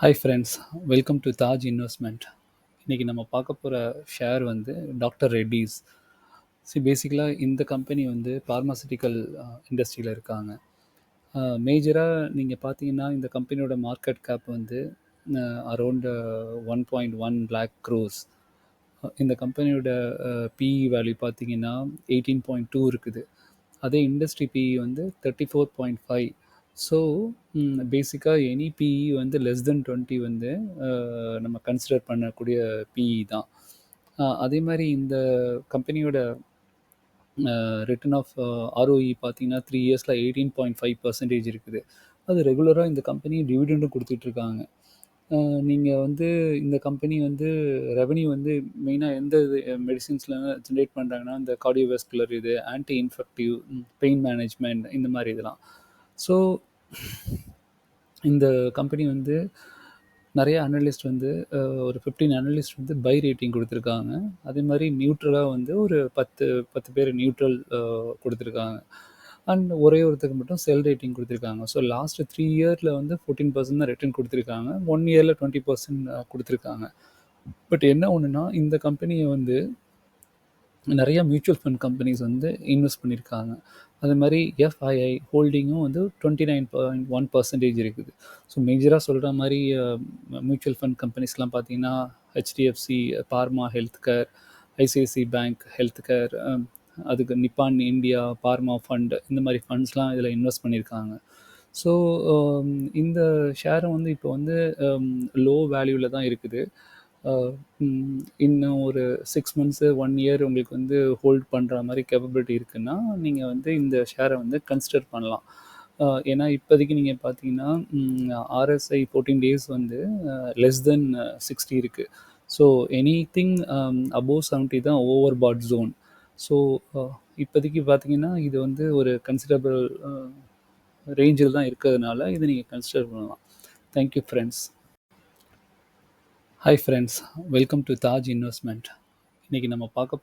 Hi friends, welcome to Taj investment. இன்றைக்கி நம்ம பார்க்க போகிற ஷேர் வந்து டாக்டர் ரெட்டீஸ். பேசிக்கலாக இந்த கம்பெனி வந்து பார்மாசிட்டிக்கல் இண்டஸ்ட்ரியில் இருக்காங்க. மேஜராக நீங்கள் பார்த்தீங்கன்னா இந்த கம்பெனியோட மார்க்கெட் கேப் வந்து அரௌண்ட் 1.1 lakh crores. இந்த கம்பெனியோட பிஇ வேல்யூ பார்த்தீங்கன்னா 18.2 இருக்குது. அதே இண்டஸ்ட்ரி பிஇ வந்து 34.5. ஸோ பேசிக்காக எனி பிஇ வந்து லெஸ் தென் 20 வந்து நம்ம கன்சிடர் பண்ணக்கூடிய பிஇ தான். அதே மாதிரி இந்த கம்பெனியோட ரிட்டர்ன் ஆஃப் ஆர்ஓஇ பார்த்தீங்கன்னா 3 இயர்ஸில் 18.5% இருக்குது. அது ரெகுலராக இந்த கம்பெனி டிவிடெண்டும் கொடுத்துட்ருக்காங்க. நீங்கள் வந்து இந்த கம்பெனி வந்து ரெவன்யூ வந்து மெயினாக எந்த இது மெடிசின்ஸில் ஜென்ரேட் பண்ணுறாங்கன்னா இந்த கார்டியோவாஸ்குலர் இது ஆன்டி இன்ஃபெக்டிவ், பெயின் மேனேஜ்மெண்ட், இந்த மாதிரி இதெல்லாம். ஸோ இந்த கம்பெனி வந்து நிறைய அனலிஸ்ட் வந்து ஒரு 15 அனலிஸ்ட் வந்து பை ரேட்டிங் கொடுத்துருக்காங்க. அதே மாதிரி நியூட்ரலாக வந்து ஒரு 10 பேர் நியூட்ரல் கொடுத்துருக்காங்க. அண்ட் ஒரே ஒருத்தருக்கு மட்டும் செல் ரேட்டிங் கொடுத்துருக்காங்க. ஸோ லாஸ்ட் 3 இயரில் வந்து 14% தான் ரிட்டர்ன் கொடுத்துருக்காங்க. 1 இயரில் 20% கொடுத்துருக்காங்க. பட் என்ன ஒன்றுனா இந்த கம்பெனியை வந்து நிறையா மியூச்சுவல் ஃபண்ட் கம்பெனிஸ் வந்து இன்வெஸ்ட் பண்ணியிருக்காங்க. அது மாதிரி எஃப்ஐஐ ஹோல்டிங்கும் வந்து 29.1% இருக்குது. ஸோ மேஜராக சொல்கிற மாதிரி மியூச்சுவல் ஃபண்ட் கம்பெனிஸ்லாம் பார்த்தீங்கன்னா HDFC, pharma health care, ICICI bank health care, அதுக்கு நிப்பான் இந்தியா பார்மா ஃபண்ட், இந்த மாதிரி ஃபண்ட்ஸ்லாம் இதில் இன்வெஸ்ட் பண்ணியிருக்காங்க. ஸோ இந்த ஷேரை வந்து இப்போ வந்து லோ வேல்யூவில் தான் இருக்குது. இன்னும் ஒரு 6 மந்த்ஸு 1 இயர் உங்களுக்கு வந்து ஹோல்ட் பண்ணுற மாதிரி கேப்பபிலிட்டி இருக்குன்னா நீங்கள் வந்து இந்த ஷேரை வந்து கன்சிடர் பண்ணலாம். ஏன்னா இப்போதைக்கு நீங்கள் பார்த்தீங்கன்னா ஆர்எஸ்ஐ 14 days வந்து லெஸ் தென் 60 இருக்குது. ஸோ எனிதிங் அபோவ் 70 தான் ஓவர் பாட் ஜோன். ஸோ இப்போதைக்கு பார்த்தீங்கன்னா இது வந்து ஒரு கன்சிடரபிள் ரேஞ்சில் தான் இருக்கிறதுனால இதை நீங்கள் கன்சிடர் பண்ணலாம். Thank you friends. Hi friends, welcome to Taj investment. இன்றைக்கி நம்ம பார்க்க